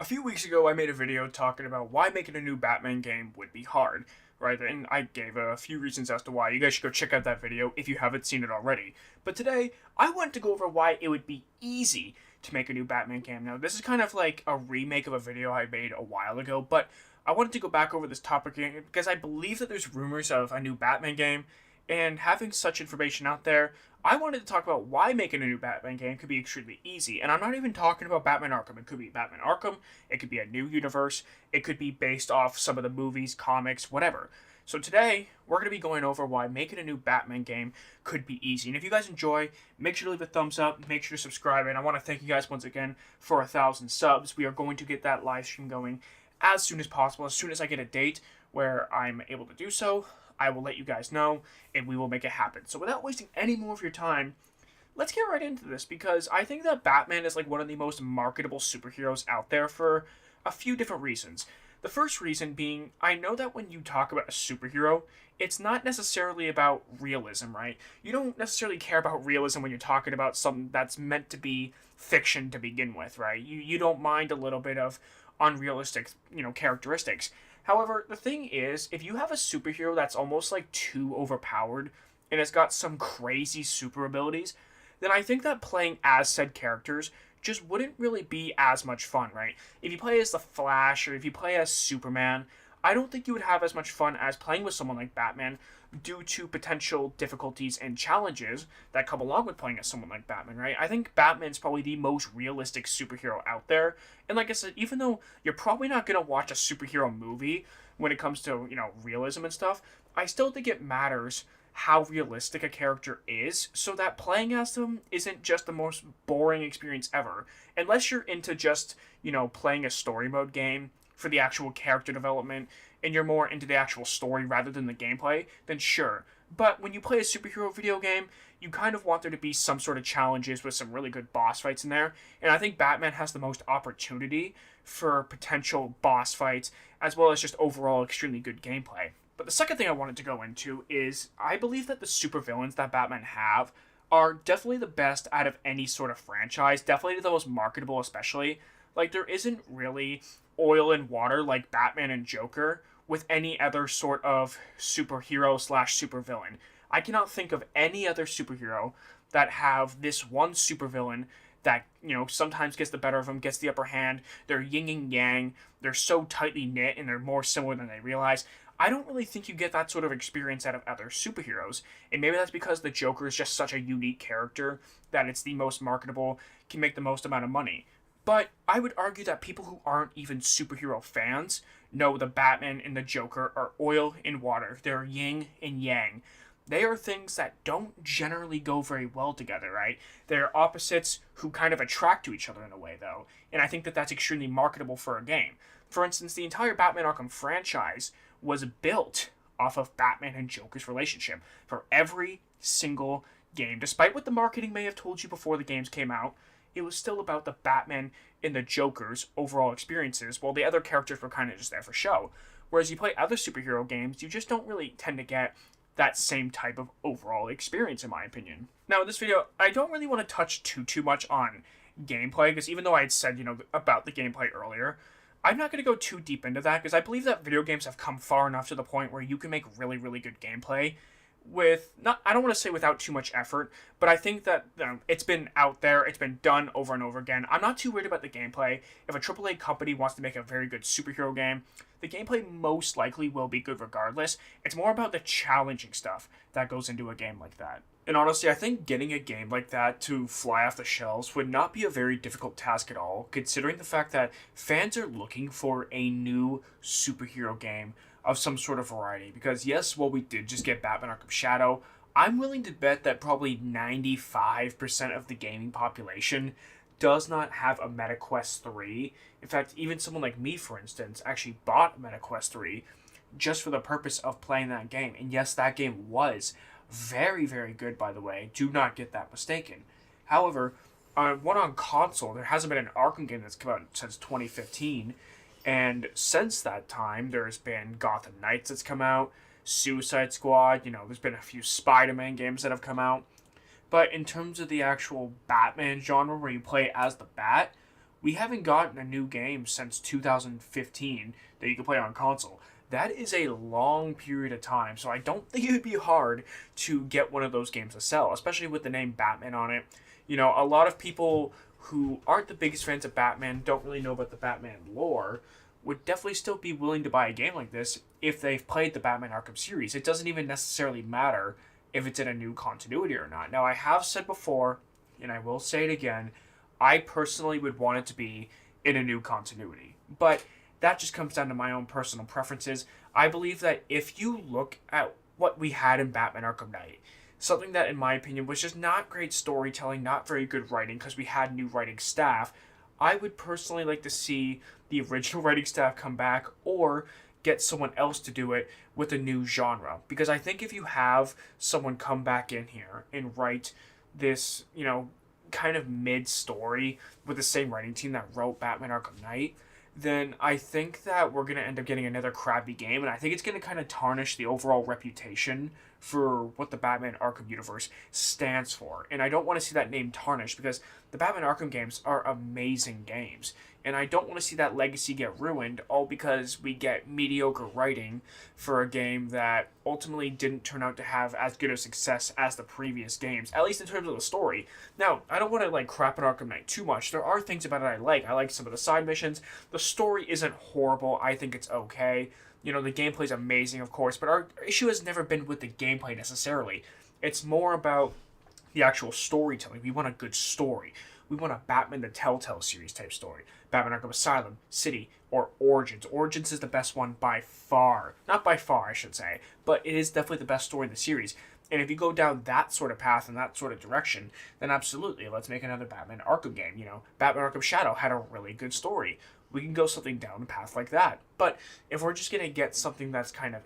A few weeks ago, I made a video talking about why making a new Batman game would be hard, right? And I gave a few reasons as to why. You guys should go check out that video if you haven't seen it already. But today, I wanted to go over why it would be easy to make a new Batman game. Now, this is kind of like a remake of a video I made a while ago, but I wanted to go back over this topic again because I believe that there's rumors of a new Batman game, and having such information out there, I wanted to talk about why making a new Batman game could be extremely easy. And I'm not even talking about Batman Arkham. It could be Batman Arkham, it could be a new universe, it could be based off some of the movies, comics, whatever. So today, we're going to be going over why making a new Batman game could be easy. And if you guys enjoy, make sure to leave a thumbs up, make sure to subscribe, and I want to thank you guys once again for 1,000 subs. We are going to get that live stream going as soon as possible. As soon as I get a date where I'm able to do so, I will let you guys know, and we will make it happen. So without wasting any more of your time, let's get right into this, because I think that Batman is like one of the most marketable superheroes out there for a few different reasons. The first reason being, I know that when you talk about a superhero, it's not necessarily about realism, right? You don't necessarily care about realism when you're talking about something that's meant to be fiction to begin with, right? You don't mind a little bit of unrealistic, characteristics. However, the thing is, if you have a superhero that's almost like too overpowered and has got some crazy super abilities, then I think that playing as said characters just wouldn't really be as much fun, right? If you play as the Flash or if you play as Superman, I don't think you would have as much fun as playing with someone like Batman due to potential difficulties and challenges that come along with playing as someone like Batman, right? I think Batman's probably the most realistic superhero out there. And like I said, even though you're probably not going to watch a superhero movie when it comes to, realism and stuff, I still think it matters how realistic a character is, so that playing as them isn't just the most boring experience ever. Unless you're into just, playing a story mode game for the actual character development and you're more into the actual story rather than the gameplay, then sure. But when you play a superhero video game, you kind of want there to be some sort of challenges with some really good boss fights in there. And I think Batman has the most opportunity for potential boss fights, as well as just overall extremely good gameplay. But the second thing I wanted to go into is I believe that the supervillains that Batman have are definitely the best out of any sort of franchise, definitely the most marketable, especially. Like, there isn't really oil and water like Batman and Joker with any other sort of superhero slash supervillain. I cannot think of any other superhero that have this one supervillain that, sometimes gets the better of them, gets the upper hand. They're yin and yang. They're so tightly knit and they're more similar than they realize. I don't really think you get that sort of experience out of other superheroes. And maybe that's because the Joker is just such a unique character that it's the most marketable, can make the most amount of money. But I would argue that people who aren't even superhero fans know the Batman and the Joker are oil and water. They're yin and yang. They are things that don't generally go very well together, right? They're opposites who kind of attract to each other in a way, though. And I think that that's extremely marketable for a game. For instance, the entire Batman Arkham franchise was built off of Batman and Joker's relationship for every single game. Despite what the marketing may have told you before the games came out, it was still about the Batman and the Joker's overall experiences, while the other characters were kind of just there for show. Whereas you play other superhero games, you just don't really tend to get that same type of overall experience, in my opinion. Now, in this video, I don't really want to touch too much on gameplay, because even though I had said, about the gameplay earlier, I'm not going to go too deep into that, because I believe that video games have come far enough to the point where you can make really, really good gameplay with, not, I don't want to say without too much effort, but I think that it's been out there, it's been done over and over again. I'm not too worried about the gameplay. If a AAA company wants to make a very good superhero game, the gameplay most likely will be good regardless. It's more about the challenging stuff that goes into a game like that. And honestly, I think getting a game like that to fly off the shelves would not be a very difficult task at all, considering the fact that fans are looking for a new superhero game of some sort of variety. Because yes, while we did just get Batman Arkham Shadow, I'm willing to bet that probably 95% of the gaming population does not have a MetaQuest 3. In fact, even someone like me, for instance, actually bought a MetaQuest 3 just for the purpose of playing that game. And yes, that game was very, very good, by the way. Do not get that mistaken. However, on console, there hasn't been an Arkham game that's come out since 2015. And since that time, there's been Gotham Knights that's come out, Suicide Squad, there's been a few Spider-Man games that have come out. But in terms of the actual Batman genre where you play as the Bat, We haven't gotten a new game since 2015 that you can play on console. That is a long period of time, so I don't think it would be hard to get one of those games to sell, especially with the name Batman on it. You know, a lot of people who aren't the biggest fans of Batman, don't really know about the Batman lore, would definitely still be willing to buy a game like this if they've played the Batman Arkham series. It doesn't even necessarily matter if it's in a new continuity or not. Now, I have said before, and I will say it again, I personally would want it to be in a new continuity. But that just comes down to my own personal preferences. I believe that if you look at what we had in Batman Arkham Knight, something that, in my opinion, was just not great storytelling, not very good writing, because we had new writing staff, I would personally like to see the original writing staff come back or get someone else to do it with a new genre. Because I think if you have someone come back in here and write this, kind of mid story with the same writing team that wrote Batman Arkham Knight, then I think that we're going to end up getting another crappy game, and I think it's going to kind of tarnish the overall reputation for what the Batman Arkham universe stands for. And I don't want to see that name tarnished because the Batman Arkham games are amazing games. And I don't want to see that legacy get ruined all because we get mediocre writing for a game that ultimately didn't turn out to have as good a success as the previous games, at least in terms of the story. Now, I don't want to crap on Arkham Knight too much. There are things about it I like. I like some of the side missions. The story isn't horrible. I think it's okay. The gameplay's amazing, of course, but our issue has never been with the gameplay necessarily. It's more about the actual storytelling. We want a good story. We want a Batman the Telltale series type story. Batman Arkham Asylum, City, or Origins. Origins is the best one by far. Not by far, I should say, but it is definitely the best story in the series. And if you go down that sort of path and that sort of direction, then absolutely, let's make another Batman Arkham game. Batman Arkham Shadow had a really good story. We can go something down a path like that. But if we're just going to get something that's kind of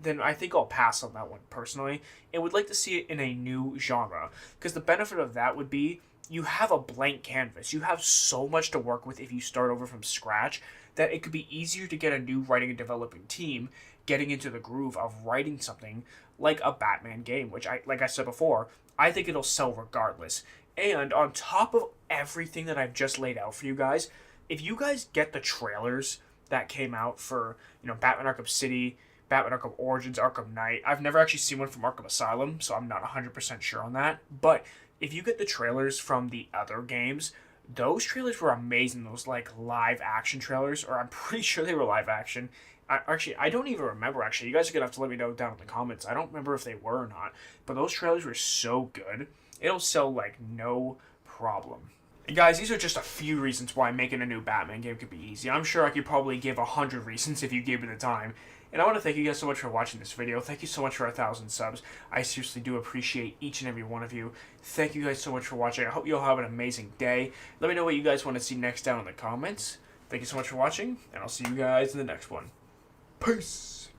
then I think I'll pass on that one personally, and would like to see it in a new genre. Because the benefit of that would be you have a blank canvas. You have so much to work with if you start over from scratch that it could be easier to get a new writing and developing team getting into the groove of writing something like a Batman game, which like I said before, I think it'll sell regardless. And on top of everything that I've just laid out for you guys, if you guys get the trailers that came out for, Batman Arkham City, Batman Arkham Origins, Arkham Knight, I've never actually seen one from Arkham Asylum, so I'm not 100% sure on that, but if you get the trailers from the other games, those trailers were amazing. Those live action trailers, or I'm pretty sure they were live action. I don't even remember. Actually, you guys are gonna have to let me know down in the comments. I don't remember if they were or not. But those trailers were so good. It'll sell no problem. And guys, these are just a few reasons why making a new Batman game could be easy. I'm sure I could probably give 100 reasons if you gave me the time. And I want to thank you guys so much for watching this video. Thank you so much for 1,000 subs. I seriously do appreciate each and every one of you. Thank you guys so much for watching. I hope you all have an amazing day. Let me know what you guys want to see next down in the comments. Thank you so much for watching, and I'll see you guys in the next one. Peace!